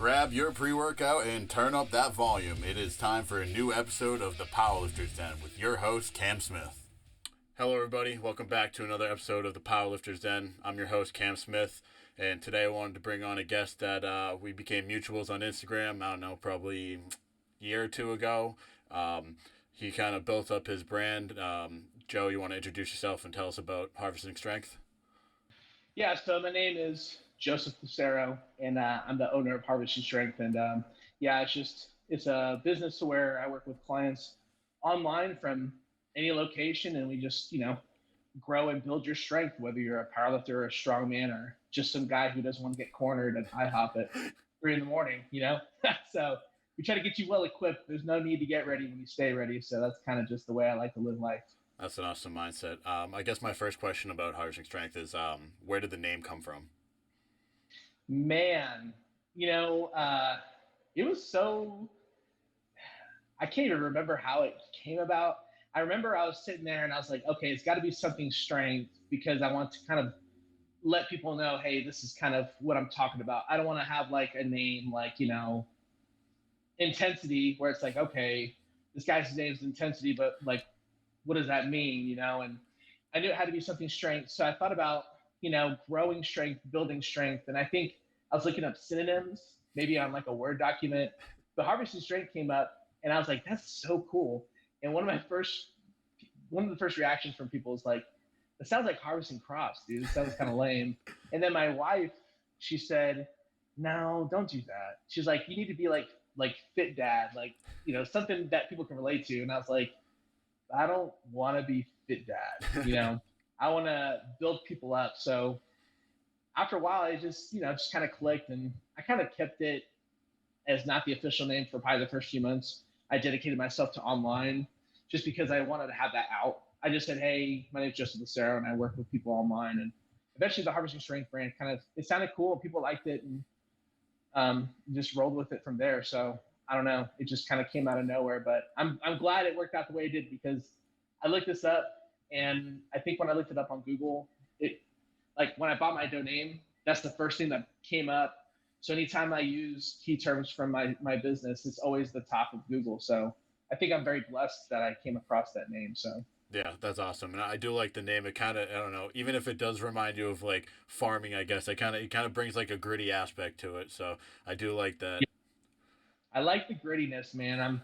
Grab your pre-workout and turn up that volume. It is time for a new episode of the Powerlifters Den with your host, Cam Smith. Hello, everybody. Welcome back to another episode of the Powerlifters Den. I'm your host, Cam Smith, and today I wanted to bring on a guest that we became mutuals on Instagram, I don't know, probably a year or two ago. He kind of built up his brand. Joe, you want to introduce yourself and tell us about Harvesting Strength? Yeah, so my name is Joseph Lucero, and I'm the owner of Harvesting Strength. And it's a business where I work with clients online from any location, and we just, grow and build your strength, whether you're a powerlifter or a strongman or just some guy who doesn't want to get cornered at IHOP at 3 a.m, So we try to get you well equipped. There's no need to get ready when you stay ready. So that's kind of just the way I like to live life. That's an awesome mindset. I guess my first question about Harvesting Strength is where did the name come from? Man, it was so, I can't even remember how it came about. I remember I was sitting there and I was like, okay, it's got to be something strength because I want to kind of let people know, hey, this is kind of what I'm talking about. I don't want to have like a name like, intensity where it's like, okay, this guy's name is intensity, but like, what does that mean, And I knew it had to be something strength. So I thought about, growing strength, building strength. And I think I was looking up synonyms, maybe on like a Word document. The Harvesting Strength came up and I was like, that's so cool. And one of the first reactions from people is like, it sounds like harvesting crops, dude. It sounds kind of lame. And then my wife, she said, no, don't do that. She's like, you need to be like fit dad, like, something that people can relate to. And I was like, I don't want to be fit dad, I want to build people up. So after a while, I just kind of clicked, and I kind of kept it as not the official name for probably the first few months. I dedicated myself to online just because I wanted to have that out. I just said, hey, my name is Joseph Lucero, and I work with people online. And eventually the Harvesting Strength brand it sounded cool, and people liked it, and just rolled with it from there. So I don't know, it just kind of came out of nowhere, but I'm glad it worked out the way it did because I looked this up, and I think when I looked it up on Google, like when I bought my domain, that's the first thing that came up. So anytime I use key terms from my business, it's always the top of Google. So I think I'm very blessed that I came across that name. So Yeah, that's awesome, and I do like the name. It kind of, I don't know, even if it does remind you of like farming, I guess it kind of brings like a gritty aspect to it. So I do like that. yeah, I like the grittiness, man.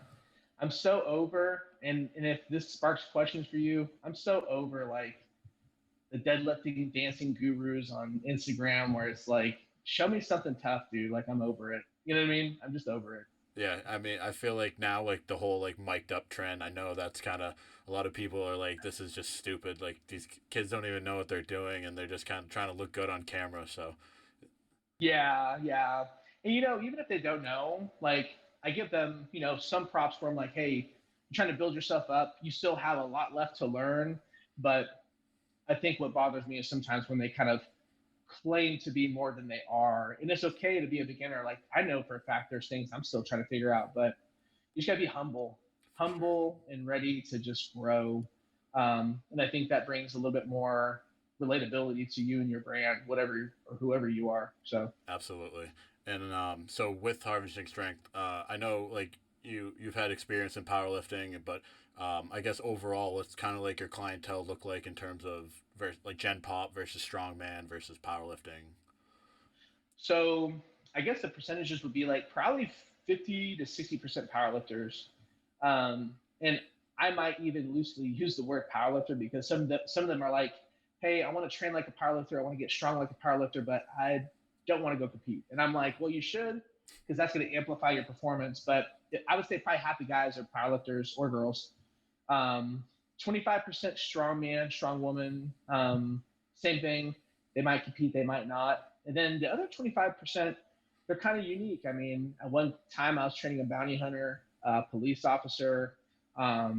I'm so over, and if this sparks questions for you, I'm so over like the deadlifting dancing gurus on Instagram where it's like, show me something tough, dude. Like I'm over it. You know what I mean? I'm just over it. Yeah, I mean, I feel like now like the whole like mic'd up trend. I know that's kind of a lot of people are like, this is just stupid. Like these kids don't even know what they're doing, and they're just kind of trying to look good on camera. So Yeah, yeah. And even if they don't know, like I give them, some props where I'm like, hey, you're trying to build yourself up. You still have a lot left to learn. But I think what bothers me is sometimes when they kind of claim to be more than they are. And it's okay to be a beginner. Like I know for a fact there's things I'm still trying to figure out, but you just gotta be humble and ready to just grow. And I think that brings a little bit more relatability to you and your brand, whatever or whoever you are. So absolutely. And so with Harvesting Strength, I know like you've had experience in powerlifting, but I guess overall, what's kind of like your clientele look like in terms of like Gen Pop versus strongman versus powerlifting? so I guess the percentages would be like probably 50 to 60% powerlifters. And I might even loosely use the word powerlifter because some of them are like, hey, I want to train like a powerlifter, I want to get strong like a powerlifter, but I don't want to go compete. And I'm like, well, you should, because that's going to amplify your performance. But I would say probably half the guys are powerlifters or girls. 25% strong man, strong woman. Same thing. They might compete, they might not. And then the other 25%, they're kind of unique. I mean, at one time I was training a bounty hunter, police officer. I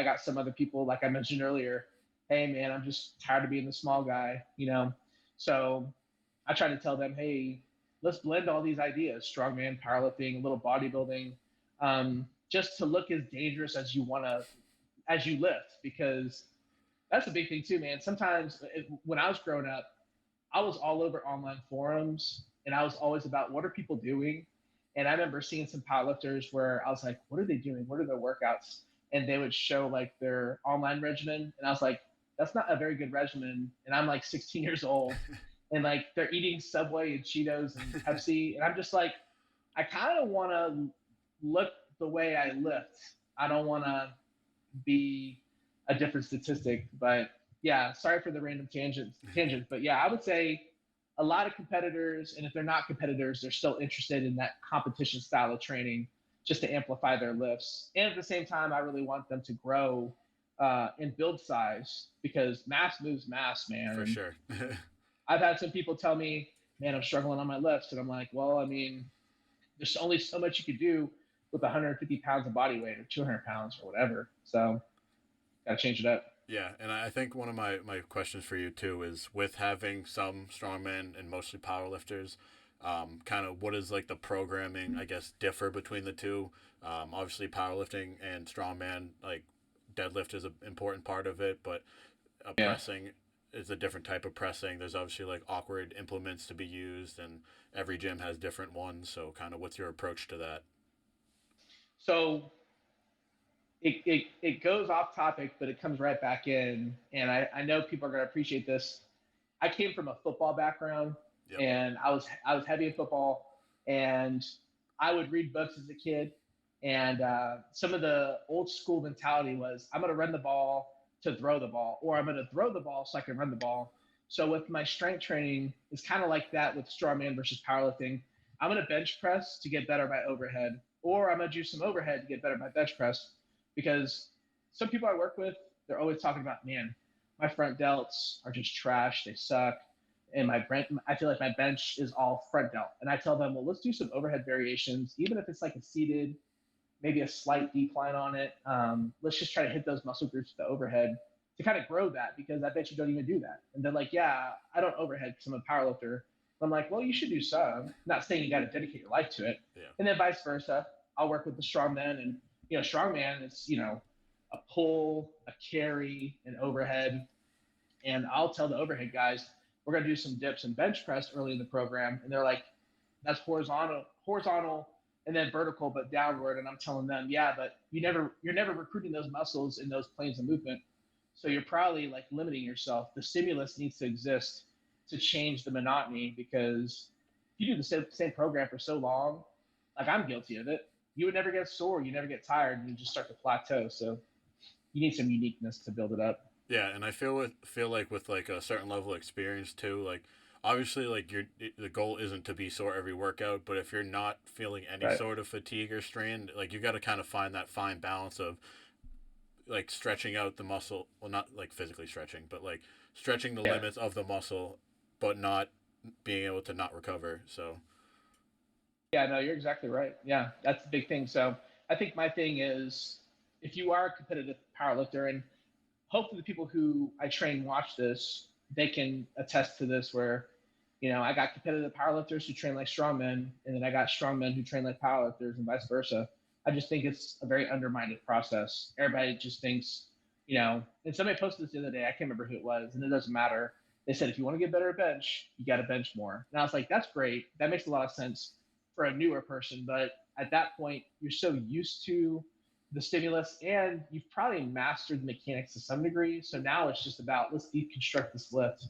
got some other people, like I mentioned earlier. Hey, man, I'm just tired of being the small guy. So I try to tell them, hey, let's blend all these ideas: strongman, powerlifting, a little bodybuilding, just to look as dangerous as as you lift, because that's a big thing too, man. Sometimes when I was growing up, I was all over online forums and I was always about what are people doing. And I remember seeing some powerlifters where I was like, what are they doing? What are their workouts? And they would show like their online regimen, and I was like, that's not a very good regimen. And I'm like 16 years old, and like they're eating Subway and Cheetos and Pepsi, and I'm just like, I kind of want to look the way I lift. I don't want to be a different statistic. But yeah, sorry for the random tangents. But yeah, I would say a lot of competitors, and if they're not competitors, they're still interested in that competition style of training just to amplify their lifts. And at the same time, I really want them to grow and build size, because mass moves mass, man. For And sure. I've had some people tell me, man, I'm struggling on my lifts. And I'm like, well, I mean, there's only so much you could do with 150 pounds of body weight or 200 pounds or whatever. So got to change it up. Yeah, and I think one of my questions for you too is, with having some strongmen and mostly powerlifters, kind of what is like the programming, I guess, differ between the two? Obviously, powerlifting and strongman, like deadlift is an important part of it, but Yeah. pressing is a different type of pressing. There's obviously like awkward implements to be used, and every gym has different ones. So, kind of what's your approach to that? So it goes off topic, but it comes right back in. And I know people are going to appreciate this. I came from a football background, Yep. and I was heavy in football, and I would read books as a kid. And some of the old school mentality was, I'm going to run the ball to throw the ball, or I'm going to throw the ball so I can run the ball. So with my strength training, it's kind of like that with strongman versus powerlifting. I'm going to bench press to get better at my overhead, or I'm going to do some overhead to get better at my bench press. Because some people I work with, they're always talking about, man, my front delts are just trash. They suck. And I feel like my bench is all front delt. And I tell them, well, let's do some overhead variations, even if it's like a seated, maybe a slight decline on it. Let's just try to hit those muscle groups with the overhead to kind of grow that, because I bet you don't even do that. And they're like, yeah, I don't overhead because I'm a power lifter. I'm like, well, you should do some. Not saying you got to dedicate your life to it. Yeah. And then vice versa. I'll work with the strongman, and strongman is a pull, a carry, an overhead, and I'll tell the overhead guys, we're going to do some dips and bench press early in the program. And they're like, that's horizontal, and then vertical, but downward. And I'm telling them, yeah, but you're never recruiting those muscles in those planes of movement. So you're probably like limiting yourself. The stimulus needs to exist to change the monotony, because if you do the same program for so long, like I'm guilty of it, you would never get sore, you never get tired, and you just start to plateau. So you need some uniqueness to build it up. Yeah, and I feel like with like a certain level of experience too, like obviously like the goal isn't to be sore every workout, but if you're not feeling any Right. sort of fatigue or strain, like you got to kind of find that fine balance of like stretching out the muscle, well not like physically stretching, but like stretching the Yeah. limits of the muscle, but not being able to not recover. So, Yeah, no, you're exactly right. Yeah, that's the big thing. So I think my thing is, if you are a competitive powerlifter, and hopefully the people who I train watch this, they can attest to this, where, I got competitive powerlifters who train like strongmen, and then I got strongmen who train like powerlifters, and vice versa. I just think it's a very undermined process. Everybody just thinks, and somebody posted this the other day, I can't remember who it was, and it doesn't matter. They said, if you want to get better at bench, you got to bench more. And I was like, that's great. That makes a lot of sense for a newer person. But at that point, you're so used to the stimulus, and you've probably mastered the mechanics to some degree. So now it's just about, let's deconstruct this lift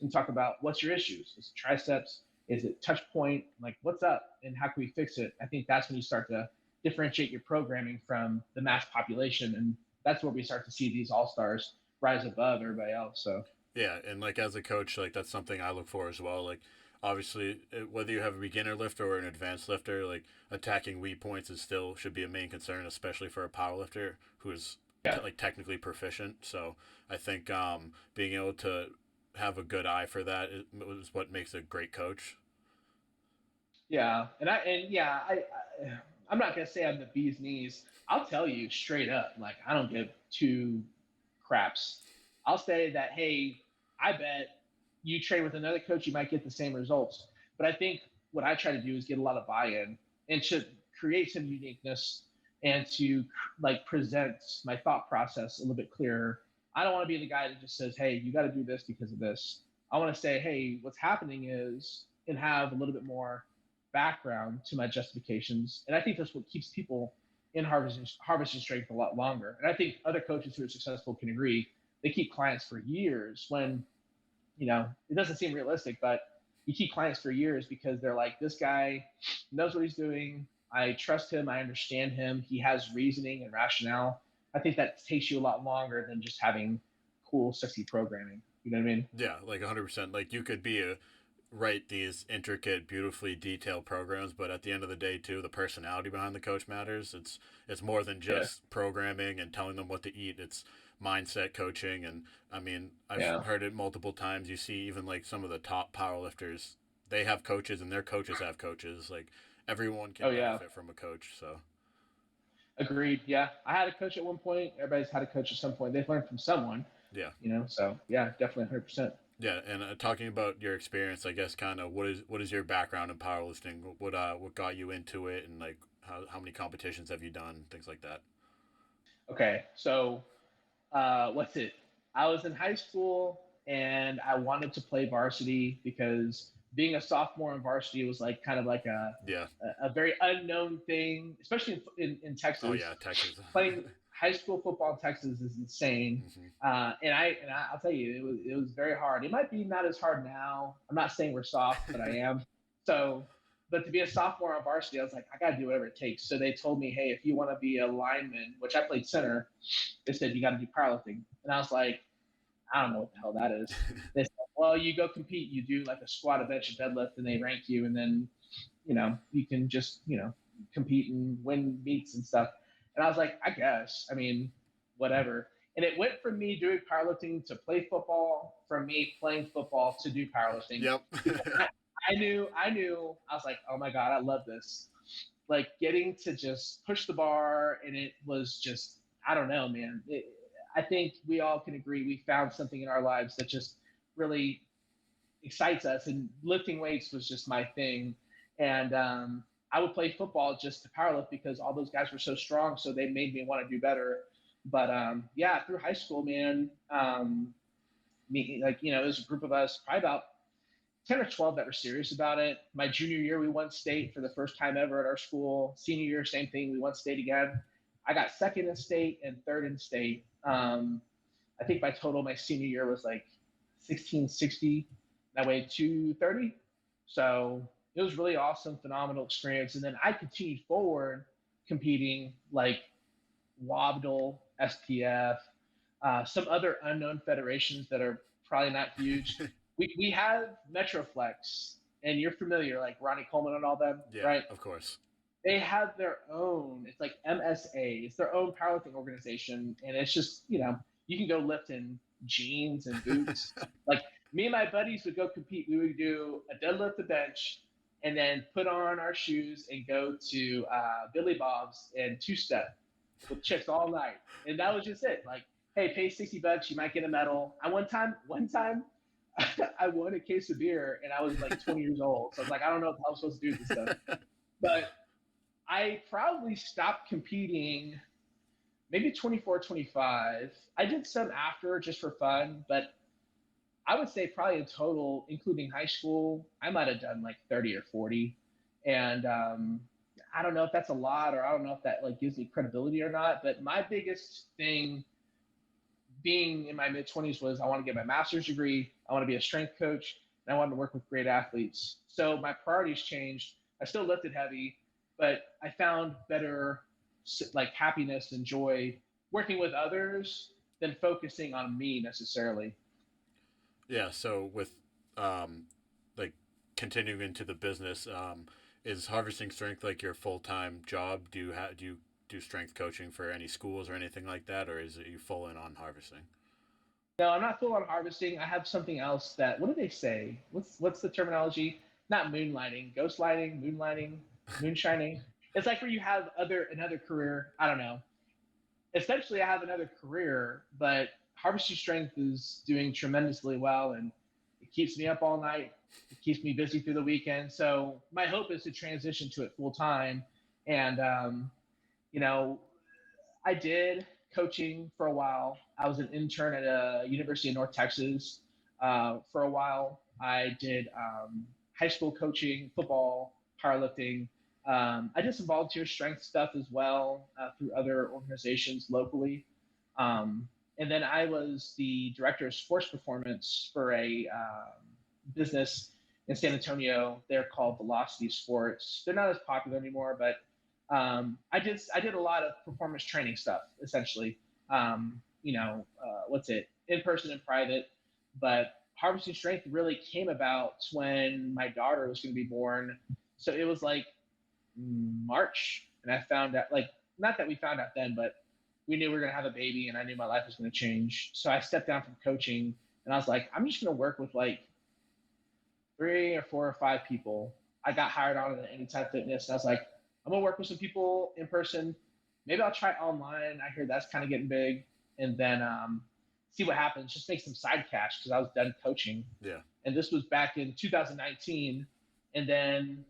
and talk about what's your issues. Is it triceps? Is it touch point? Like, what's up and how can we fix it? I think that's when you start to differentiate your programming from the mass population. And that's where we start to see these all stars rise above everybody else. So yeah, and like as a coach, like that's something I look for as well. Like obviously, whether you have a beginner lifter or an advanced lifter, like attacking weak points is still should be a main concern, especially for a power lifter who is yeah. like technically proficient. So I think being able to have a good eye for that is what makes a great coach. Yeah, I'm not gonna say I'm the bee's knees. I'll tell you straight up, like I don't give two craps. I'll say that, hey, I bet you train with another coach, you might get the same results. But I think what I try to do is get a lot of buy-in and to create some uniqueness, and to like present my thought process a little bit clearer. I don't want to be the guy that just says, hey, you got to do this because of this. I want to say, hey, what's happening is, and have a little bit more background to my justifications. And I think that's what keeps people in harvesting strength a lot longer. And I think other coaches who are successful can agree. They keep clients for years when, it doesn't seem realistic, but you keep clients for years because they're like, this guy knows what he's doing. I trust him. I understand him. He has reasoning and rationale. I think that takes you a lot longer than just having cool, sexy programming. You know what I mean? Yeah, like 100%. Like you could be a write these intricate, beautifully detailed programs, but at the end of the day, too, the personality behind the coach matters. It's more than Yeah. just programming and telling them what to eat. It's mindset coaching, and I mean, I've Yeah. heard it multiple times. You see, even like some of the top powerlifters, they have coaches, and their coaches have coaches. Like everyone can Oh yeah. benefit from a coach. So Agreed. Yeah. I had a coach at one point. Everybody's had a coach at some point. They've learned from someone, yeah, So yeah, definitely 100%. yeah. And talking about your experience, I guess kind of what is your background in powerlifting? What got you into it, and like how many competitions have you done, things like that. Okay. So what's it? I was in high school and I wanted to play varsity because being a sophomore in varsity was like kind of like Yeah. a very unknown thing, especially in Oh Texas. yeah, Texas. Playing high school football in Texas is insane. Hmm. I'll tell you, it was very hard. It might be not as hard now. I'm not saying we're soft, but I am. So, but to be a sophomore on varsity, I was like, I got to do whatever it takes. So they told me, hey, if you want to be a lineman, which I played center, they said you got to do powerlifting, and I was like, I don't know what the hell that is. They said, well, you go compete, you do like a squat, a bench, a deadlift, and they rank you, and then you can just compete and win meets and stuff. And I was like, I guess, I mean, whatever. And it went from me doing powerlifting to play football, from me playing football to do powerlifting. Yep. Because I was like, oh my God, I love this. Like getting to just push the bar, and it was just, I don't know, man. I think we all can agree we found something in our lives that just really excites us, and lifting weights was just my thing. And I would play football just to powerlift because all those guys were so strong, so they made me want to do better. But yeah, through high school, man, it was a group of us, probably about 10 or 12 that were serious about it. My junior year, we won state for the first time ever at our school. Senior year, same thing, we won state again. I got second in state and third in state. I think my total my senior year was like 1660. That weighed 230. So it was really awesome, phenomenal experience. And then I continued forward competing like Wobble, SPF, some other unknown federations that are probably not huge. We have Metroflex, and you're familiar, like Ronnie Coleman and all them, Yeah, right? of course. They have their own. It's like MSA. It's their own powerlifting organization, and it's just you can go lift in jeans and boots. Like me and my buddies would go compete. We would do a deadlift, a bench, and then put on our shoes and go to Billy Bob's and two step with chicks all night, and that was just it. Like, hey, pay $60, you might get a medal. I one time, I won a case of beer, and I was like 20 years old. So I was like, I don't know how I'm supposed to do this stuff, but I probably stopped competing maybe 24, 25. I did some after just for fun, but I would say probably in total, including high school, I might have done like 30 or 40. And I don't know if that's a lot, or I don't know if that like gives me credibility or not. But my biggest thing being in my mid 20s was I want to get my master's degree. I want to be a strength coach, and I wanted to work with great athletes. So my priorities changed. I still lifted heavy, but I found better like happiness and joy working with others than focusing on me necessarily. Yeah. So with like continuing into the business, is harvesting strength like your full time job? Do you do strength coaching for any schools or anything like that, or is it you full in on harvesting? No, I'm not full on harvesting. I have something else that, what do they say? What's the terminology? Not moonlighting, ghost lighting, moonlighting, moonshining. It's like where you have another career. I don't know. Essentially, I have another career, but harvesting strength is doing tremendously well, and it keeps me up all night. It keeps me busy through the weekend. So my hope is to transition to it full time. And you know, I did coaching for a while. I was an intern at a University of North Texas for a while. I did high school coaching, football, powerlifting. I did some volunteer strength stuff as well through other organizations locally. And then I was the director of sports performance for a business in San Antonio. They're called Velocity Sports. They're not as popular anymore, but I did a lot of performance training stuff essentially. What's it, in person and private, but harvesting strength really came about when my daughter was going to be born. So it was like March, and I found out, like, not that we found out then, but we knew we were going to have a baby, and I knew my life was going to change. So I stepped down from coaching, and I was like, I'm just going to work with like 3 or 4 or 5 people. I got hired on at Anytime Fitness, and I was like, I'm gonna work with some people in person. Maybe I'll try online. I hear that's kind of getting big, and then see what happens. Just make some side cash because I was done coaching. Yeah. And this was back in 2019, and then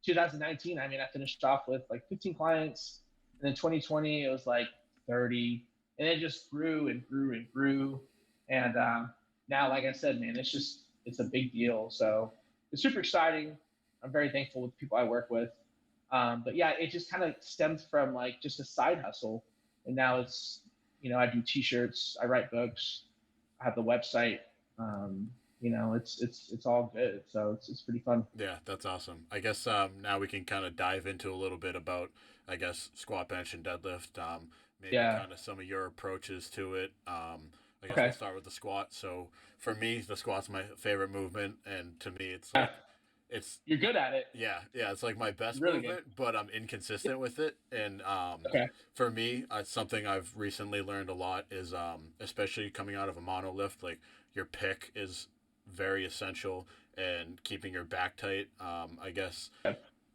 2019, I mean, I finished off with like 15 clients, and then 2020 it was like 30, and it just grew and grew and grew, and now, like I said, man, it's a big deal. So it's super exciting. I'm very thankful with the people I work with. But yeah, it just kind of stemmed from like just a side hustle, and now it's, I do T-shirts, I write books, I have the website. It's all good. So it's pretty fun. Yeah, that's awesome. I guess now we can kind of dive into a little bit about, I guess, squat, bench, and deadlift. Maybe Yeah. kind of some of your approaches to it. I guess we'll Okay. start with the squat. So for me, the squat's my favorite movement, and to me, it's Yeah. like it's You're good at it. yeah, it's like my best Really good. movement, but I'm inconsistent with it. And Okay. for me, something I've recently learned a lot is especially coming out of a monolift, like your pick is very essential and keeping your back tight. I guess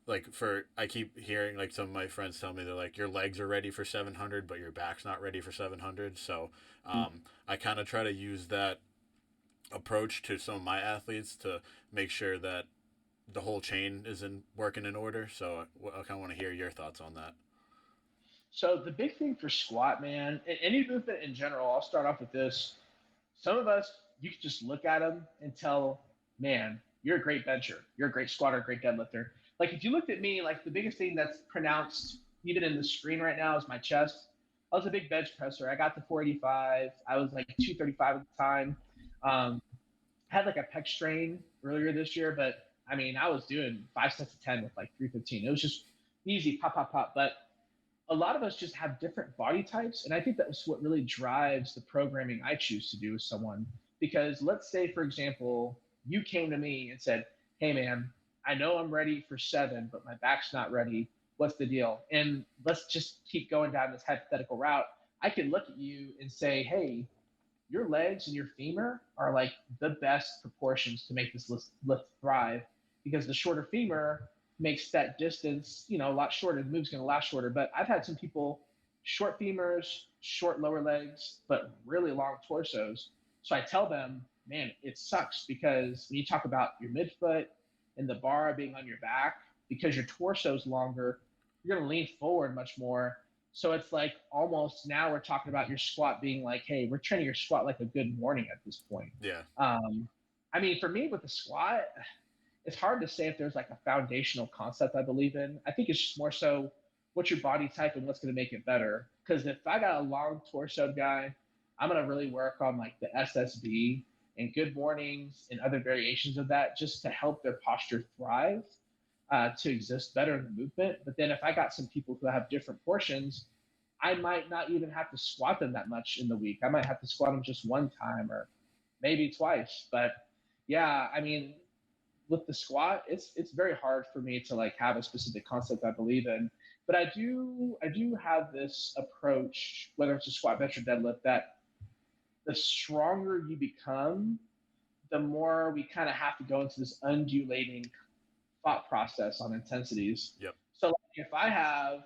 like for I keep hearing like some of my friends tell me they're like your legs are ready for 700, but your back's not ready for 700. So I kind of try to use that approach to some of my athletes to make sure that the whole chain is in working in order. So I kind of want to hear your thoughts on that. So the big thing for squat, man, and any movement in general, I'll start off with this. Some of us, you can just look at them and tell, man, you're a great bencher, you're a great squatter, great deadlifter. Like if you looked at me, like the biggest thing that's pronounced even in the screen right now is my chest. I was a big bench presser. I got to 485. I was like 235 at the time. Had like a pec strain earlier this year, but I mean, I was doing 5 sets of 10 with like 315. It was just easy, pop, pop, pop. But a lot of us just have different body types. And I think that's what really drives the programming I choose to do with someone. Because let's say, for example, you came to me and said, hey, man, I know I'm ready for 7, but my back's not ready. What's the deal? And let's just keep going down this hypothetical route. I can look at you and say, hey, your legs and your femur are like the best proportions to make this lift thrive, because the shorter femur makes that distance, a lot shorter. The move's going to last shorter. But I've had some people, short femurs, short lower legs, but really long torsos. So I tell them, man, it sucks because when you talk about your midfoot and the bar being on your back, because your torso's longer, you're going to lean forward much more. So it's like almost now we're talking about your squat being like, hey, we're training your squat like a good morning at this point. Yeah. I mean, for me with the squat, it's hard to say if there's like a foundational concept I believe in. I think it's just more so what's your body type and what's going to make it better. Because if I got a long torso guy, I'm going to really work on like the SSB and good mornings and other variations of that just to help their posture thrive, to exist better in the movement. But then if I got some people who have different portions, I might not even have to squat them that much in the week. I might have to squat them just one time or maybe twice. But yeah, I mean, with the squat, it's very hard for me to like have a specific concept I believe in. But I do have this approach, whether it's a squat, bench, or deadlift, that the stronger you become, the more we kind of have to go into this undulating thought process on intensities. Yep. So like, if I have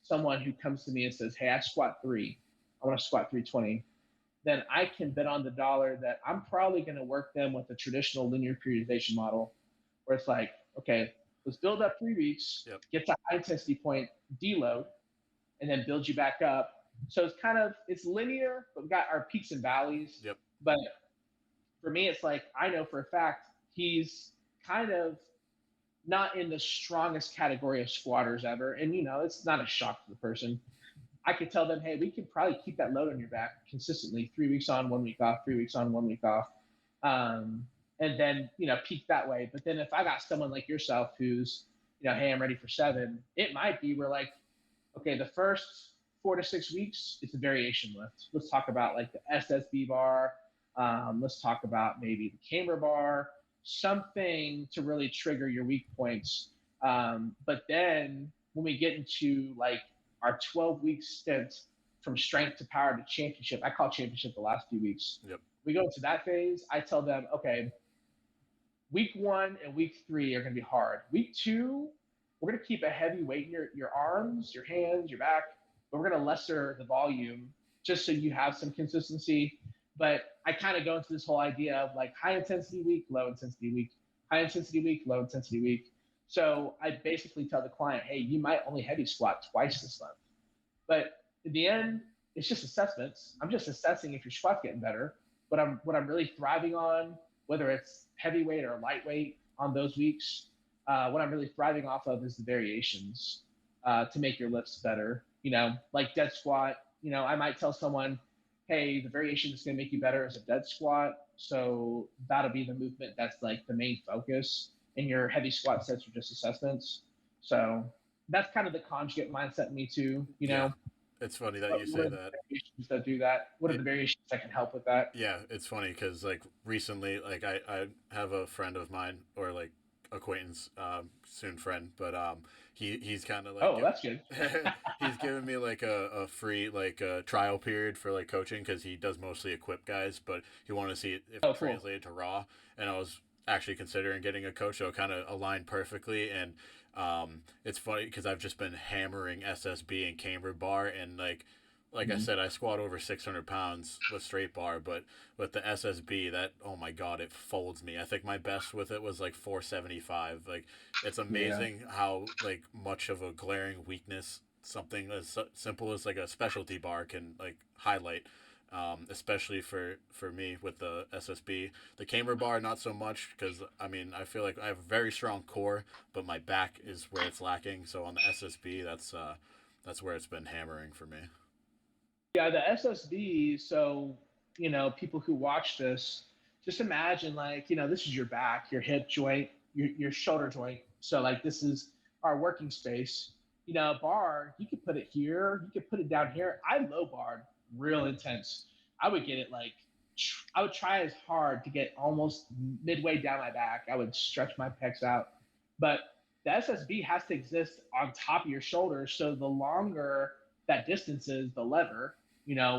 someone who comes to me and says, hey, I squat 3, I want to squat 320, then I can bet on the dollar that I'm probably going to work them with a traditional linear periodization model where it's like, okay, let's build up 3 weeks, Yep. get to high intensity point, deload, and then build you back up. So it's linear, but we got our peaks and valleys. Yep. But for me, it's like, I know for a fact he's kind of not in the strongest category of squatters ever. And, it's not a shock to the person. I could tell them, hey, we could probably keep that load on your back consistently, 3 weeks on, 1 week off, 3 weeks on, 1 week off. Um, and then, peak that way. But then if I got someone like yourself who's, hey, I'm ready for 7, it might be we're like, okay, the first 4 to 6 weeks, it's a variation lift. Let's talk about like the SSB bar. Let's talk about maybe the camber bar, something to really trigger your weak points. But then when we get into like our 12-week stint from strength to power to championship, I call championship the last few weeks. Yep. We go into that phase. I tell them, okay, week 1 and week 3 are going to be hard. Week 2, we're going to keep a heavy weight in your arms, your hands, your back, but we're going to lesser the volume just so you have some consistency. But I kind of go into this whole idea of like high intensity week, low intensity week, high intensity week, low intensity week. So I basically tell the client, hey, you might only heavy squat twice this month. But in the end, it's just assessments. I'm just assessing if your squat's getting better. But what I'm really thriving on, whether it's heavyweight or lightweight on those weeks, what I'm really thriving off of is the variations to make your lifts better. Like dead squat, I might tell someone, hey, the variation that's going to make you better is a dead squat. So that'll be the movement that's like the main focus. And your heavy squat sets are just assessments. So that's kind of the conjugate mindset in me too, Yeah. It's funny that you what say are the that. variations that do that? What are It, the variations that can help with that? yeah, it's funny because like recently, like I have a friend of mine or like acquaintance, soon friend, but he's kind of like Oh, that's good. he's giving me like a free like trial period for like coaching because he does mostly equip guys, but he wanted to see if Oh, it cool. translated to raw, and I was actually considering getting a coach, so it kind of aligned perfectly. And it's funny because I've just been hammering SSB and camber bar, and like I Mhm. said, I squat over 600 pounds with straight bar, but with the SSB, that oh my god, it folds me. I think my best with it was like 475. Like it's Yeah. amazing how like much of a glaring weakness something as simple as like a specialty bar can like highlight. Especially for me with the SSB, the camber bar not so much because I mean I feel like I have a very strong core, but my back is where it's lacking. So on the SSB, that's where it's been hammering for me. Yeah, the SSB. So, people who watch this, just imagine like, this is your back, your hip joint, your shoulder joint. So, like, this is our working space. Bar, you could put it here, you could put it down here. I low barred real intense. I would get it like, I would try as hard to get almost midway down my back. I would stretch my pecs out. But the SSB has to exist on top of your shoulders. So, the longer that distance is, the lever,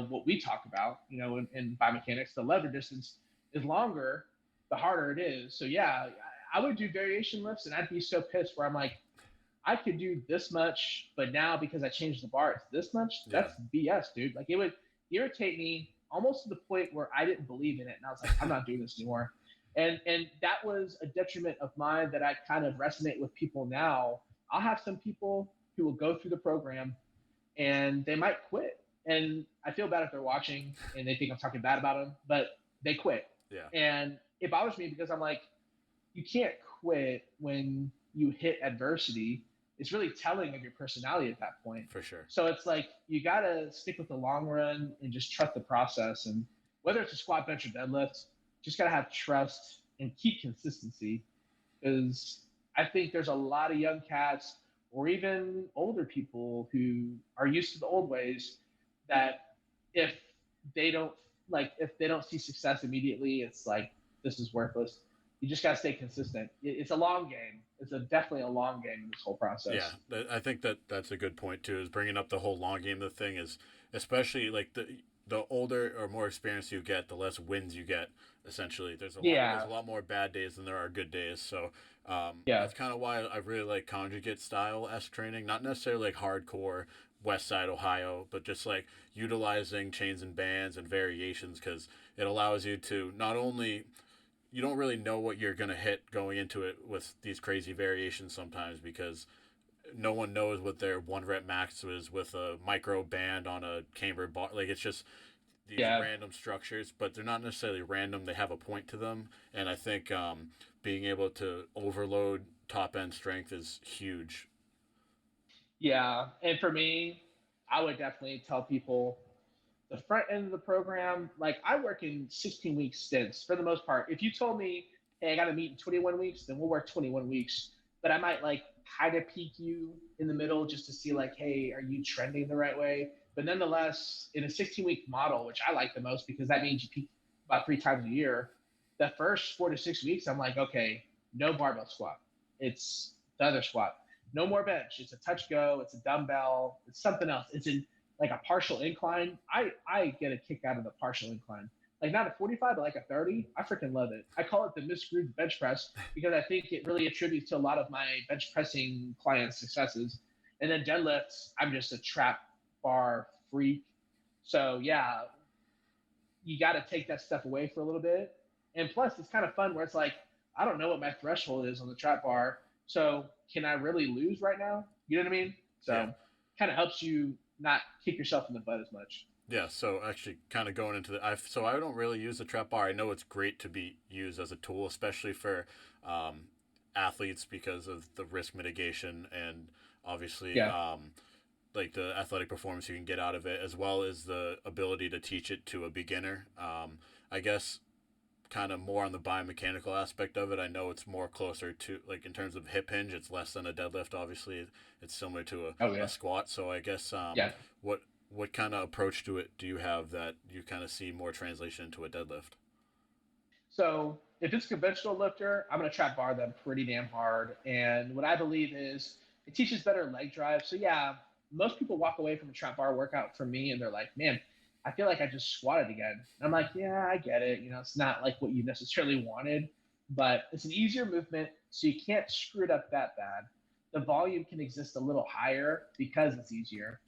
what we talk about, in biomechanics, the lever distance is longer, the harder it is. So yeah, I would do variation lifts and I'd be so pissed where I'm like, I could do this much, but now because I changed the bar, it's this much. Yeah. That's BS, dude. Like it would irritate me almost to the point where I didn't believe in it. And I was like, I'm not doing this anymore. And that was a detriment of mine that I kind of resonate with people now. I'll have some people who will go through the program and they might quit. And I feel bad if they're watching and they think I'm talking bad about them, but they quit. Yeah, And it bothers me because I'm like, you can't quit when you hit adversity. It's really telling of your personality at that point. for sure. So it's like you gotta stick with the long run and just trust the process. And whether it's a squat, bench, or deadlift, just gotta have trust and keep consistency. Because I think there's a lot of young cats or even older people who are used to the old ways that if they don't if they don't see success immediately, it's like this is worthless. You just gotta stay consistent. It's a long game. It's definitely a long game in this whole Yeah, process. I think that's a good point too. Is bringing up the whole long game. The thing is, especially like the older or more experience you get, the less wins you get. Essentially, there's Yeah, a lot more bad days than there are good days. So yeah, that's kind of why I really like conjugate style S training. Not necessarily like hardcore West Side Ohio, but just like utilizing chains and bands and variations because it allows you to not only you don't really know what you're going to hit going into it with these crazy variations sometimes because no one knows what their one rep max is with a micro band on a camber bar. Like it's just these yeah, random structures, but they're not necessarily random. They have a point to them, and I think being able to overload top end strength is huge. Yeah, and for me, I would definitely tell people the front end of the program, like I work in 16-week stints for the most part. If you told me, hey, I got to meet in 21 weeks, then we'll work 21 weeks. But I might like kind of peek you in the middle just to see like, hey, are you trending the right way? But nonetheless, in a 16-week model, which I like the most because that means you peak about 3 times a year, the first 4 to 6 weeks, I'm like, okay, no barbell squat. It's the other squat. No more bench. It's a touch go. It's a dumbbell. It's something else. It's in like a partial incline. I get a kick out of the partial incline. Like not a 45, but like a 30. I freaking love it. I call it the misgrooved bench press because I think it really attributes to a lot of my bench pressing clients' successes. And then deadlifts, I'm just a trap bar freak. So yeah, you got to take that stuff away for a little bit. And plus, it's kind of fun where it's like, I don't know what my threshold is on the trap bar. So can I really lose right now? You know what I mean? Yeah. So kind of helps you not kick yourself in the butt as much. Yeah, so actually, kind of going into so I don't really use the trap bar. I know it's great to be used as a tool, especially for um, athletes because of the risk mitigation and obviously Yeah. like the athletic performance you can get out of it, as well as the ability to teach it to a beginner. I guess kind of more on the biomechanical aspect of it. I know it's more closer to like in terms of hip hinge, it's less than a deadlift. Obviously, it's similar to Oh a yeah. squat. So I guess Yeah. what what kind of approach to it do you have that you kind of see more translation into a deadlift? So if it's a conventional lifter, I'm gonna trap bar them pretty damn hard. And what I believe is it teaches better leg drive. So yeah, most people walk away from a trap bar workout from me and they're like, man, I feel like I just squatted again. And I'm like, yeah, I get it. You know, it's not like what you necessarily wanted, but it's an easier movement, so you can't screw it up that bad. The volume can exist a little higher because it's easier.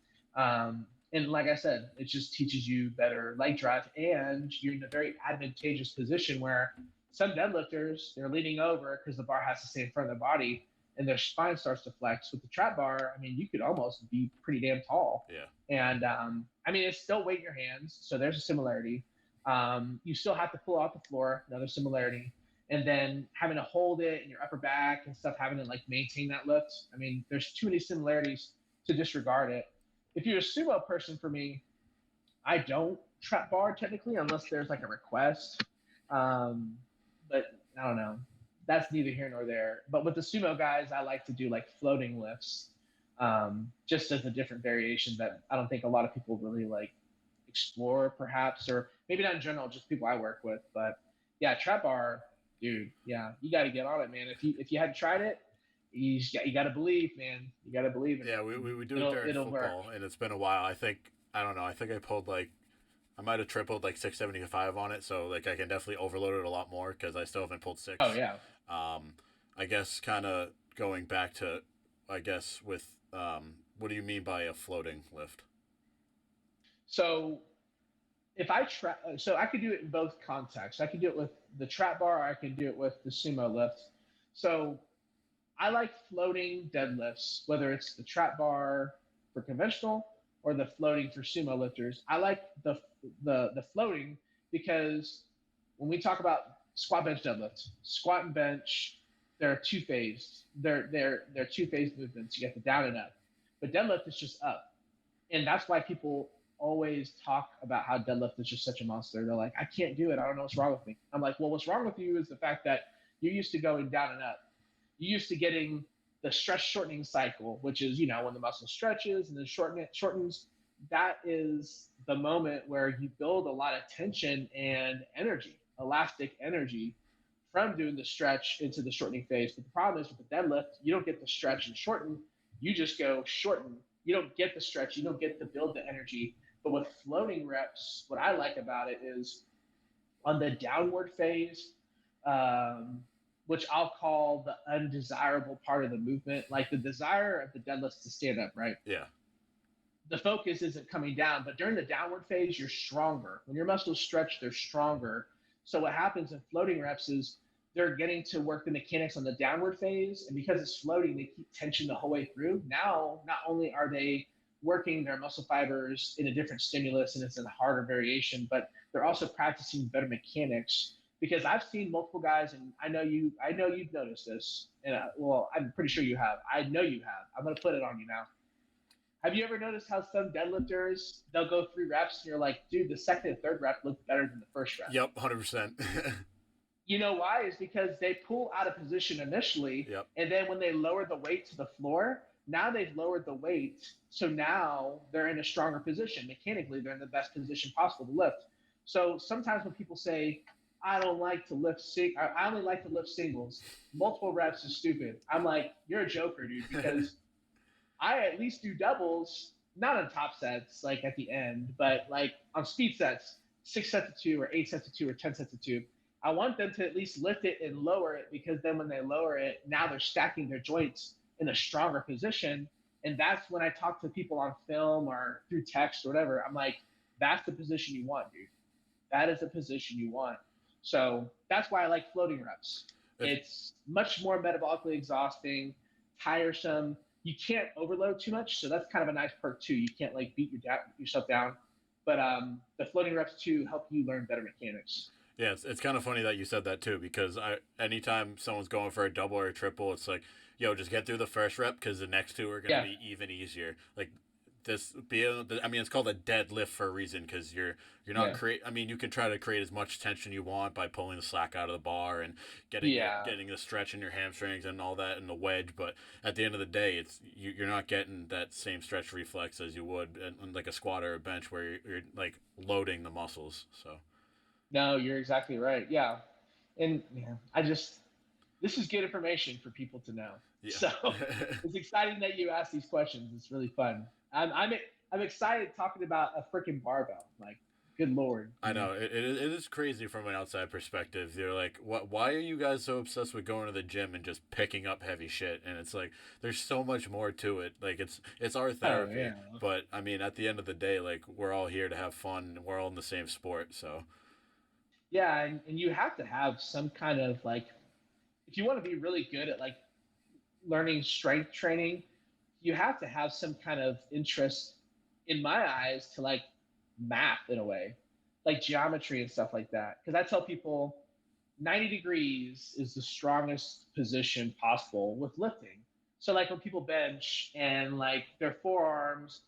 And like I said, it just teaches you better leg drive, and you're in a very advantageous position where some deadlifters they're leaning over because the bar has to stay in front of their body, and their spine starts to flex. With the trap bar, I mean, you could almost be pretty damn tall, Yeah. and I mean, it's still weight in your hands, so there's a similarity. You still have to pull out the floor, another similarity, and then having to hold it in your upper back and stuff, having to like maintain that lift. I mean, there's too many similarities to disregard it. If you're a sumo person, for me, I don't trap bar technically unless there's like a request. Um, but I don't know. That's neither here nor there. But with the sumo guys, I like to do like floating lifts, just as a different variation that I don't think a lot of people really like explore, perhaps, or maybe not in general, just people I work with. But yeah, trap bar, dude. Yeah, you got to get on it, man. If you hadn't tried it, you got to believe, man. You got to believe in Yeah, it. we do it during It'll work. football, and it's been a while. I don't know. I think I pulled like I might have tripled like 675 on it, so like I can definitely overload it a lot more because I still haven't pulled Oh six. yeah. Um, I guess kind of going back to I guess with what do you mean by a floating lift? So if I trap, so I could do it in both contexts. I could do it with the trap bar, or I could do it with the sumo lift. So I like floating deadlifts, whether it's the trap bar for conventional or the floating for sumo lifters. I like the floating because when we talk about squat bench deadlift, squat and bench, they're two phased. They're two phased movements. You get the down and up, but deadlift is just up, and that's why people always talk about how deadlift is just such a monster. They're like, I can't do it. I don't know what's wrong with me. I'm like, well, what's wrong with you is the fact that you're used to going down and up. You're used to getting the stretch shortening cycle, which is, when the muscle stretches and then shortens. That is the moment where you build a lot of tension and energy, elastic energy from doing the stretch into the shortening phase. But the problem is with the deadlift, you don't get the stretch and shorten. You just go shorten. You don't get the stretch. You don't get to build the energy. But with floating reps, what I like about it is on the downward phase, um, which I'll call the undesirable part of the movement. Like the desire of the deadlift to stand up, right? Yeah. The focus isn't coming down, but during the downward phase, you're stronger. When your muscles stretch, they're stronger. So what happens in floating reps is they're getting to work the mechanics on the downward phase, and because it's floating, they keep tension the whole way through. Now, not only are they working their muscle fibers in a different stimulus and it's in a harder variation, but they're also practicing better mechanics because I've seen multiple guys, and I know you've noticed this, and well, I'm pretty sure you have. I know you have. I'm gonna put it on you now. Have you ever noticed how some deadlifters they'll go 3 reps and you're like, dude, the second and third rep looked better than the first rep. Yep, 100%. You know why? Is because they pull out of position initially, Yep. and then when they lower the weight to the floor, now they've lowered the weight, so now they're in a stronger position. Mechanically, they're in the best position possible to lift. So sometimes when people say, "I don't like to lift I only like to lift singles," multiple reps is stupid. I'm like, you're a joker, dude, because I at least do doubles, not on top sets, like at the end, but like on speed sets, 6 sets of 2 or 8 sets of 2 or 10 sets of 2. I want them to at least lift it and lower it, because then when they lower it, now they're stacking their joints in a stronger position. And that's when I talk to people on film or through text or whatever. I'm like, that's the position you want, dude. That is the position you want. So that's why I like floating reps. It's much more metabolically exhausting, tiresome. You can't overload too much, so that's kind of a nice perk too. You can't like beat yourself down, but the floating reps too help you learn better mechanics. Yeah, it's kind of funny that you said that too, because anytime someone's going for a double or a triple, it's like, yo, just get through the first rep because the next two are gonna Yeah, be even easier. Like this being, I mean, it's called a deadlift for a reason because you're not yeah, create. I mean, you can try to create as much tension you want by pulling the slack out of the bar and yeah, getting the stretch in your hamstrings and all that in the wedge. But at the end of the day, you're not getting that same stretch reflex as you would in like a squat or a bench where you're like loading the muscles. So. no, you're exactly right. Yeah, and yeah, this is good information for people to know. Yeah. So it's exciting that you ask these questions. It's really fun. I'm excited talking about a freaking barbell. Like, good lord, I know it is crazy from an outside perspective. They're like, "What? Why are you guys so obsessed with going to the gym and just picking up heavy shit?" And it's like, there's so much more to it. Like it's our Oh therapy, yeah, but I mean, at the end of the day, like we're all here to have fun. And we're all in the same sport, so yeah, and you have to have some kind of like, if you want to be really good at like learning strength training, you have to have some kind of interest, in my eyes, to like math in a way, like geometry and stuff like that. Because I tell people 90 degrees is the strongest position possible with lifting. So like when people bench and like their forearms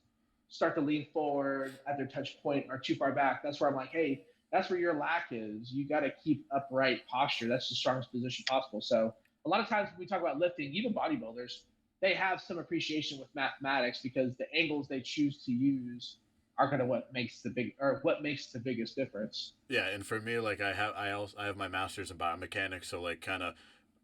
start to lean forward at their touch point or too far back, that's where I'm like, hey, that's where your lack is. You got to keep upright posture. That's the strongest position possible. So a lot of times when we talk about lifting, even bodybuilders, they have some appreciation with mathematics because the angles they choose to use are going to what makes the biggest difference. yeah. And for me, like I have my master's in biomechanics, so like kind of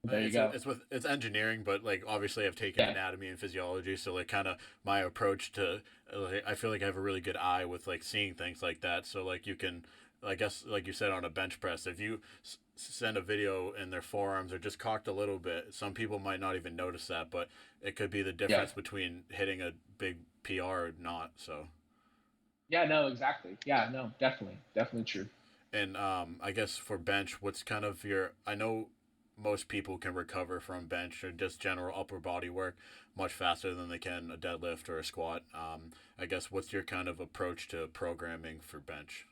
There you go. it's engineering, but like obviously I've taken Yeah. anatomy and physiology, so like kind of my approach to like, I feel like I have a really good eye with like seeing things like that. So like you can, I guess like you said on a bench press, if you send a video and their forearms are just cocked a little bit, some people might not even notice that, but it could be the Yeah. difference between hitting a big PR or not. So. Yeah, no, exactly. Yeah, no, definitely. Definitely true. And I guess for bench, what's kind of your? I know most people can recover from bench or just general upper body work much faster than they can a deadlift or a squat. I guess what's your kind of approach to programming for bench?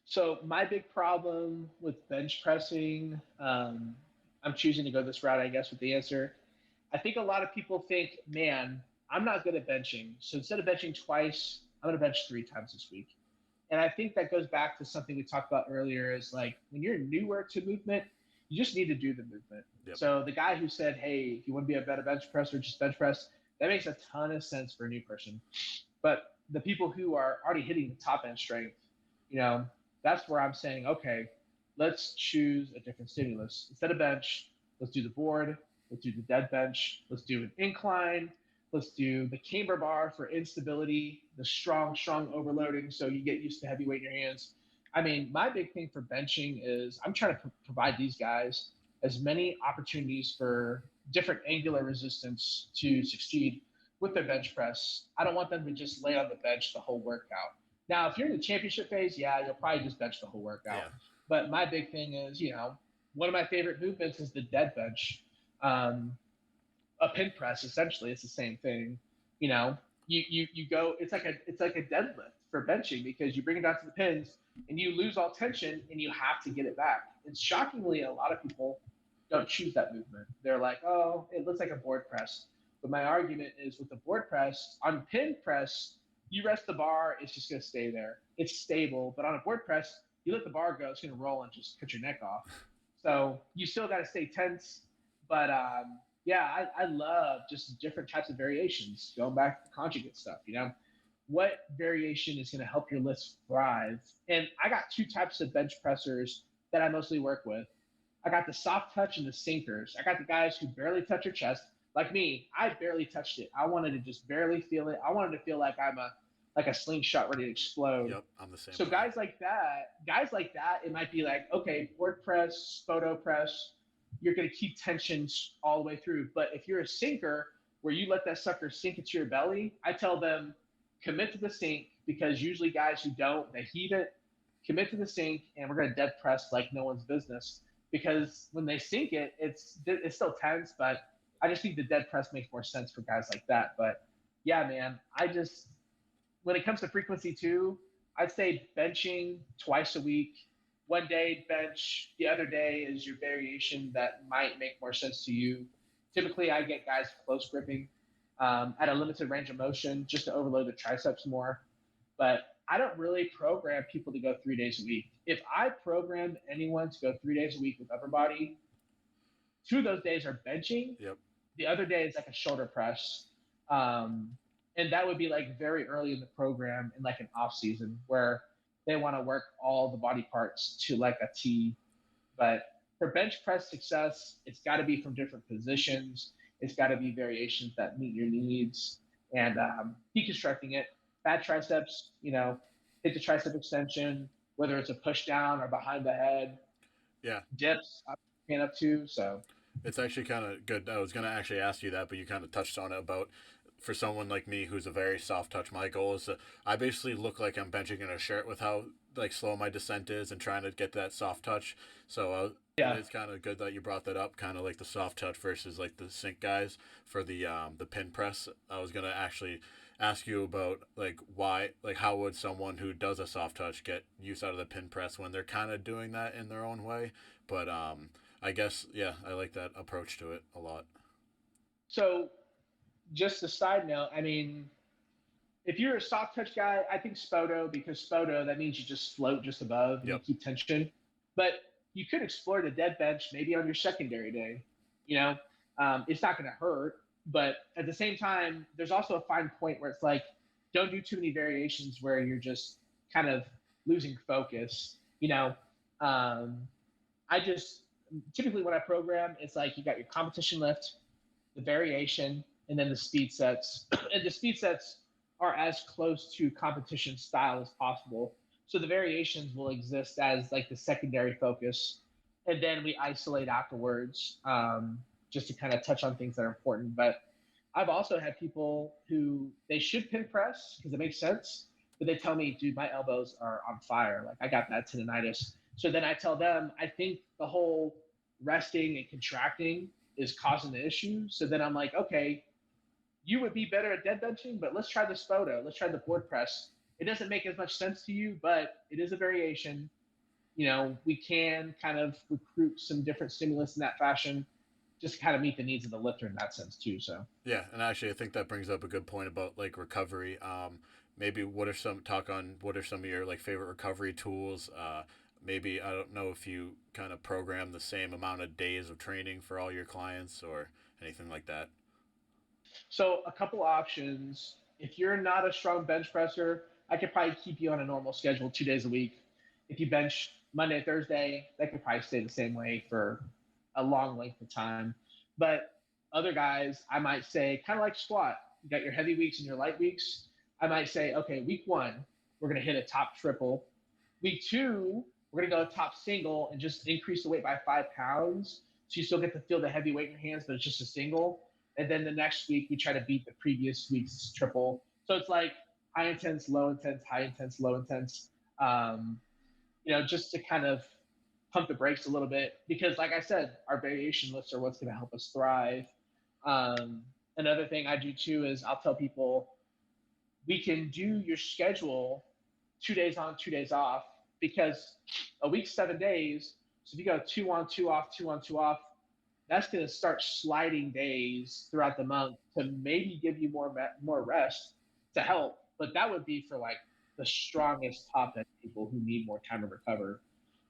So my big problem with bench pressing, I'm choosing to go this route, I guess, with the answer. I think a lot of people think, man, I'm not good at benching. So instead of benching twice, I'm going to bench 3 times this week. And I think that goes back to something we talked about earlier is like when you're newer to movement, you just need to do the movement. Yep. So the guy who said, hey, if you want to be a better bench presser, just bench press, that makes a ton of sense for a new person. But the people who are already hitting the top end strength, you know, that's where I'm saying, okay, let's choose a different stimulus. Instead of bench, let's do the board, let's do the dead bench, let's do an incline, let's do the camber bar for instability, the strong overloading so you get used to heavy weight in your hands. I mean, my big thing for benching is I'm trying to provide these guys as many opportunities for different angular resistance to succeed with their bench press. I don't want them to just lay on the bench the whole workout. Now, if you're in the championship phase, yeah, you'll probably just bench the whole workout. Yeah. But my big thing is, one of my favorite movements is the dead bench. Um, a pin press, essentially, it's the same thing. You know, you go, it's like a deadlift. for benching because you bring it down to the pins and you lose all tension and you have to get it back. And shockingly, a lot of people don't choose that movement. They're like, oh, it looks like a board press. But my argument is with the board press, on pin press, you rest the bar, it's just going to stay there. It's stable. But on a board press, you let the bar go, it's going to roll and just cut your neck off. So you still got to stay tense. But yeah, I love just different types of variations. Going back to the conjugate stuff, what variation is going to help your lifts thrive? And I got two types of bench pressers that I mostly work with. I got the soft touch and the sinkers. I got the guys who barely touch your chest. Like me, I barely touched it. I wanted to just barely feel it. I wanted to feel like I'm a slingshot ready to explode. Yep, I'm the same. So guys like that, it might be like, okay, board press, photo press, you're going to keep tensions all the way through. But if you're a sinker where you let that sucker sink into your belly, I tell them commit to the sink, because usually guys who don't, they heat it, commit to the sink, and we're going to dead press like no one's business. Because when they sink it, it's still tense, but I just think the dead press makes more sense for guys like that. But yeah, man, when it comes to frequency too, I'd say benching twice a week. One day bench, the other day is your variation that might make more sense to you. Typically, I get guys close gripping at a limited range of motion just to overload the triceps more. But I don't really program people to go 3 days a week. If I program anyone to go 3 days a week with upper body, 2 of those days are benching. Yep. The other day is like a shoulder press. And that would be like very early in the program in like an off season where they want to work all the body parts to like a T. But for bench press success, it's got to be from different positions. It's got to be variations that meet your needs, and deconstructing it. Bad triceps, hit the tricep extension, whether it's a push down or behind the head. Yeah. Dips, hand up too. So it's actually kind of good. I was going to actually ask you that, but you kind of touched on it about, for someone like me who's a very soft touch, my goal is I basically look like I'm benching in a shirt with how like slow my descent is and trying to get that soft touch. So yeah, it's kind of good that you brought that up, kind of like the soft touch versus like the sink guys for the pin press. I was going to actually ask you about like why, like how would someone who does a soft touch get use out of the pin press when they're kind of doing that in their own way. But I guess, yeah, I like that approach to it a lot. So just a side note, I mean, if you're a soft touch guy, I think Spoto, because Spoto, that means you just float just above and you keep tension. But you could explore the dead bench maybe on your secondary day. It's not going to hurt. But at the same time, there's also a fine point where it's like, don't do too many variations where you're just kind of losing focus. I just typically when I program, it's like you got your competition lift, the variation, and then the speed sets. And the speed sets are as close to competition style as possible. So the variations will exist as like the secondary focus. And then we isolate afterwards, just to kind of touch on things that are important. But I've also had people who they should pin press because it makes sense, but they tell me, dude, my elbows are on fire. Like I got that tendonitis. So then I tell them, I think the whole resting and contracting is causing the issue. So then I'm like, okay, you would be better at dead benching, but let's try the Spoto. Let's try the board press. It doesn't make as much sense to you, but it is a variation. We can kind of recruit some different stimulus in that fashion, just to kind of meet the needs of the lifter in that sense too. So yeah, and actually I think that brings up a good point about like recovery. Maybe what are some of your like favorite recovery tools? Maybe I don't know if you kind of program the same amount of days of training for all your clients or anything like that. So a couple options. If you're not a strong bench presser, I could probably keep you on a normal schedule 2 days a week. If you bench Monday, Thursday, that could probably stay the same way for a long length of time. But other guys, I might say, kind of like squat, you got your heavy weeks and your light weeks. I might say, okay, week 1, we're going to hit a top triple. Week 2, we're going to go top single and just increase the weight by 5 pounds. So you still get to feel the heavy weight in your hands, but it's just a single. And then the next week, we try to beat the previous week's triple. So it's like high intense, low intense, high intense, low intense, just to kind of pump the brakes a little bit. Because like I said, our variation lifts are what's going to help us thrive. Another thing I do too is I'll tell people, we can do your schedule 2 days on, 2 days off, because a week's 7 days. So if you go 2 on, 2 off, 2 on, 2 off, that's going to start sliding days throughout the month to maybe give you more rest to help. But that would be for like the strongest top end people who need more time to recover.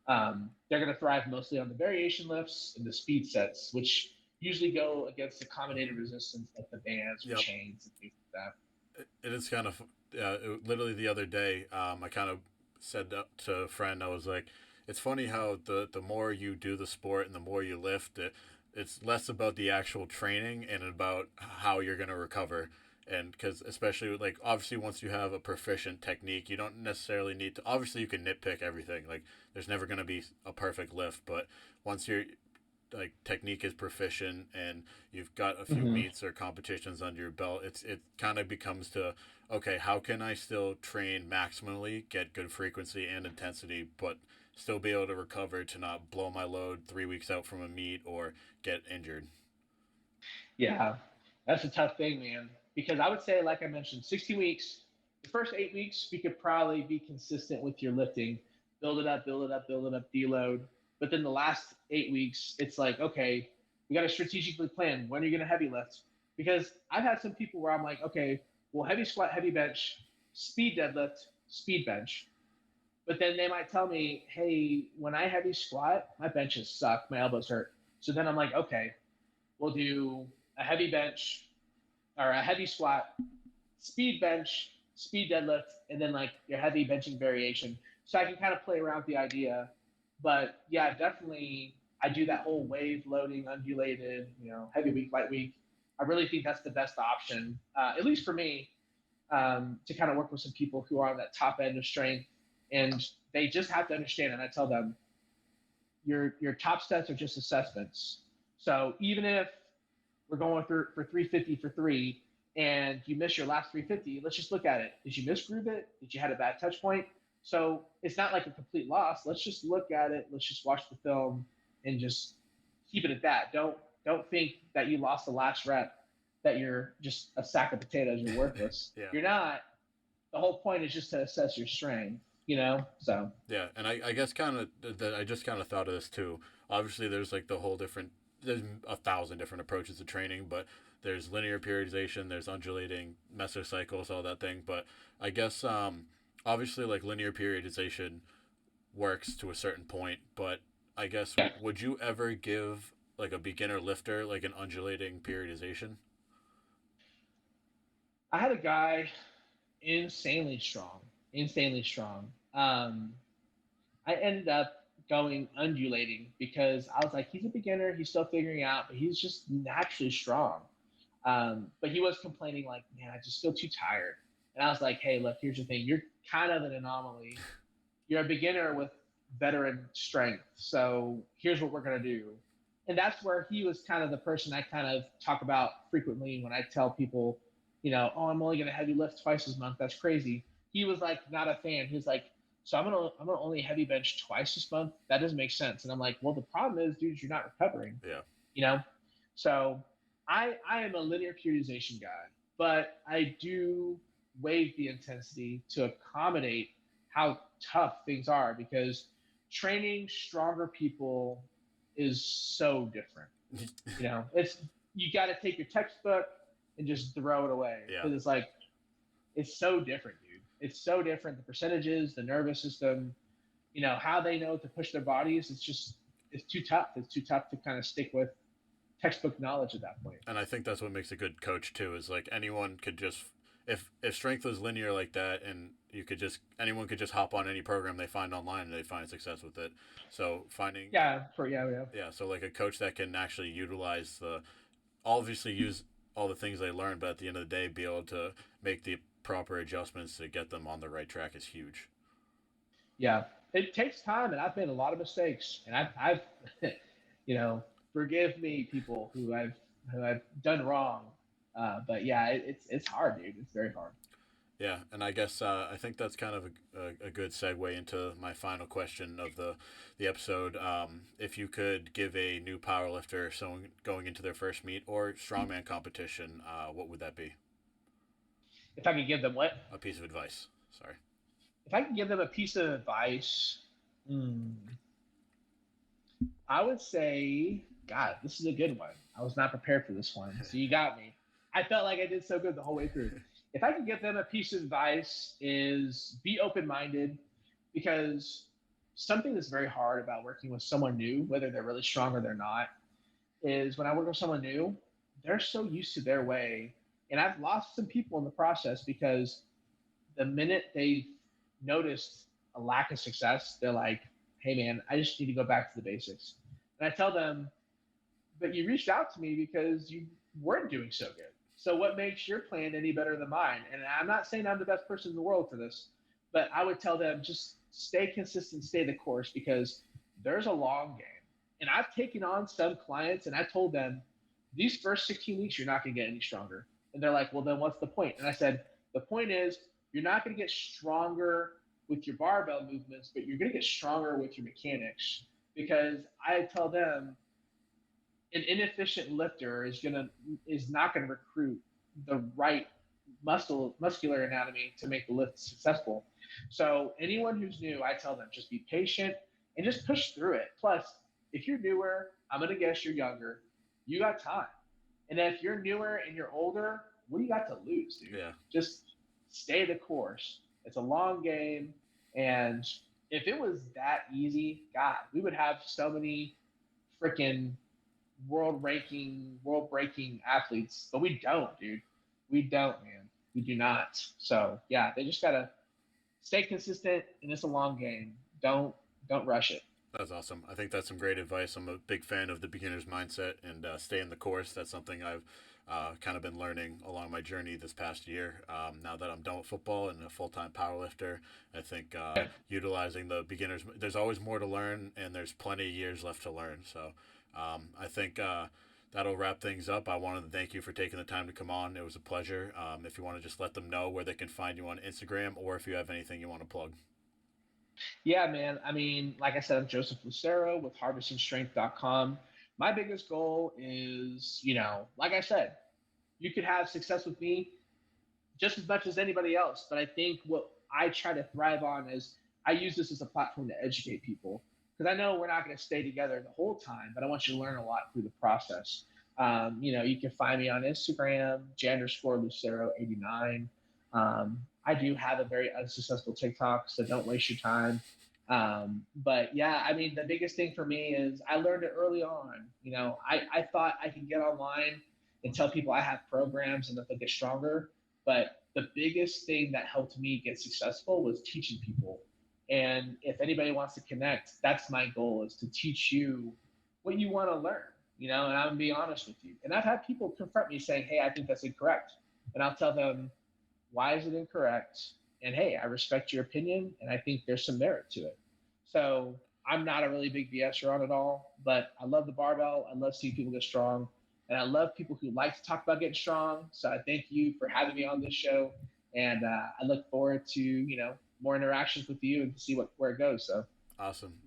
They're going to thrive mostly on the variation lifts and the speed sets, which usually go against accommodated resistance like the bands or Yep. chains and things like that. It is kind of literally the other day. I kind of said to a friend, I was like, it's funny how the more you do the sport and the more you lift, it's less about the actual training and about how you're going to recover. And because especially like obviously once you have a proficient technique, you don't necessarily need to. Obviously, you can nitpick everything. Like there's never going to be a perfect lift, but once your like technique is proficient and you've got a few Mm-hmm. meets or competitions under your belt, it kind of becomes to okay, how can I still train maximally, get good frequency and intensity, but still be able to recover to not blow my load 3 weeks out from a meet or get injured. Yeah, that's a tough thing, man. Because I would say, like I mentioned, 16 weeks. The first 8 weeks, we could probably be consistent with your lifting, build it up, build it up, build it up, deload. But then the last 8 weeks, it's like, okay, we got to strategically plan. When are you going to heavy lift? Because I've had some people where I'm like, okay, well, heavy squat, heavy bench, speed deadlift, speed bench. But then they might tell me, hey, when I heavy squat, my benches suck, my elbows hurt. So then I'm like, okay, we'll do a heavy bench or a heavy squat, speed bench, speed deadlift, and then like your heavy benching variation. So I can kind of play around with the idea. But yeah, definitely I do that whole wave loading, undulated, heavy week, light week. I really think that's the best option, at least for me, to kind of work with some people who are on that top end of strength. And they just have to understand, and I tell them, your top sets are just assessments. So even if we're going for 350 for three, and you miss your last 350, let's just look at it. Did you misgroove it? Did you have a bad touch point? So it's not like a complete loss. Let's just look at it. Let's just watch the film and just keep it at that. Don't think that you lost the last rep, that you're just a sack of potatoes. You're worthless. Yeah. You're not. The whole point is just to assess your strength. So Yeah, and I guess kind of that I just kind of thought of this too. Obviously, there's like the whole different. There's 1,000 different approaches to training, but there's linear periodization, there's undulating mesocycles, all that thing. But I guess obviously like linear periodization works to a certain point, but I guess yeah, would you ever give like a beginner lifter like an undulating periodization? I had a guy insanely strong, insanely strong. I ended up going undulating because I was like, he's a beginner, he's still figuring out, but he's just naturally strong. But he was complaining like, man, I just feel too tired. And I was like, hey, look, here's the thing, you're kind of an anomaly. You're a beginner with veteran strength. So here's what we're gonna do. And that's where he was kind of the person I kind of talk about frequently when I tell people, oh, I'm only gonna heavy lift twice this month. That's crazy. He was like not a fan. He was like, so I'm gonna only heavy bench twice this month. That doesn't make sense. And I'm like, well, the problem is, dude, you're not recovering. Yeah. You know, so I am a linear periodization guy, but I do wave the intensity to accommodate how tough things are, because training stronger people is so different. It's, you got to take your textbook and just throw it away, Yeah. because it's like, it's so different, dude. It's so different. The percentages, the nervous system, how they know to push their bodies. It's too tough. It's too tough to kind of stick with textbook knowledge at that point. And I think that's what makes a good coach too. Is like anyone could just if strength was linear like that, and you could just anyone could just hop on any program they find online and they find success with it. So finding Yeah. yeah, so like a coach that can actually utilize the obviously use all the things they learned, but at the end of the day, be able to make the proper adjustments to get them on the right track is huge. Yeah, it takes time, and I've made a lot of mistakes, and I've forgive me, people who I've done wrong. But yeah, it's hard, dude. It's very hard. Yeah, and I guess I think that's kind of a good segue into my final question of the episode. If you could give a new powerlifter someone going into their first meet or strongman competition, what would that be? If I could give them what? A piece of advice. Sorry. If I could give them a piece of advice, hmm, I would say, God, this is a good one. I was not prepared for this one, so you got me. I felt like I did so good the whole way through. If I could give them a piece of advice, is be open-minded, because something that's very hard about working with someone new, whether they're really strong or they're not, is when I work with someone new, they're so used to their way, and I've lost some people in the process because the minute they noticed a lack of success, they're like, hey man, I just need to go back to the basics. And I tell them, but you reached out to me because you weren't doing so good. So what makes your plan any better than mine? And I'm not saying I'm the best person in the world for this, but I would tell them just stay consistent, stay the course, because there's a long game. And I've taken on some clients and I told them these first 16 weeks, you're not going to get any stronger. And they're like, well, then what's the point? And I said, the point is you're not going to get stronger with your barbell movements, but you're going to get stronger with your mechanics. Because I tell them an inefficient lifter is not going to recruit the right muscular anatomy to make the lift successful. So anyone who's new, I tell them just be patient and just push through it. Plus, if you're newer, I'm gonna guess you're younger. You got time. And if you're newer and you're older, what do you got to lose, dude? Yeah. Just stay the course. It's a long game, and if it was that easy, God, we would have so many freaking world breaking athletes, but we don't, dude. We don't, man. We do not. So yeah, they just gotta stay consistent, and it's a long game. Don't rush it. That's awesome. I think that's some great advice. I'm a big fan of the beginner's mindset and stay in the course. That's something I've kind of been learning along my journey this past year. Now that I'm done with football and a full time powerlifter, I think utilizing the beginners, there's always more to learn and there's plenty of years left to learn. So I think that'll wrap things up. I wanted to thank you for taking the time to come on. It was a pleasure. If you want to just let them know where they can find you on Instagram or if you have anything you want to plug. Yeah, man. I mean, like I said, I'm Joseph Lucero with harvestingstrength.com. My biggest goal is, like I said, you could have success with me just as much as anybody else. But I think what I try to thrive on is I use this as a platform to educate people, because I know we're not going to stay together the whole time, but I want you to learn a lot through the process. You can find me on Instagram, j_Lucero89. I do have a very unsuccessful TikTok, so don't waste your time. But yeah, I mean, the biggest thing for me is I learned it early on. I thought I could get online and tell people I have programs and that they'll get stronger. But the biggest thing that helped me get successful was teaching people. And if anybody wants to connect, that's my goal, is to teach you what you want to learn, and I'm gonna be honest with you. And I've had people confront me saying, hey, I think that's incorrect. And I'll tell them, why is it incorrect? And hey, I respect your opinion and I think there's some merit to it. So I'm not a really big BSer on it all, but I love the barbell. I love seeing people get strong. And I love people who like to talk about getting strong. So I thank you for having me on this show. And I look forward to, more interactions with you and to see where it goes. So Awesome.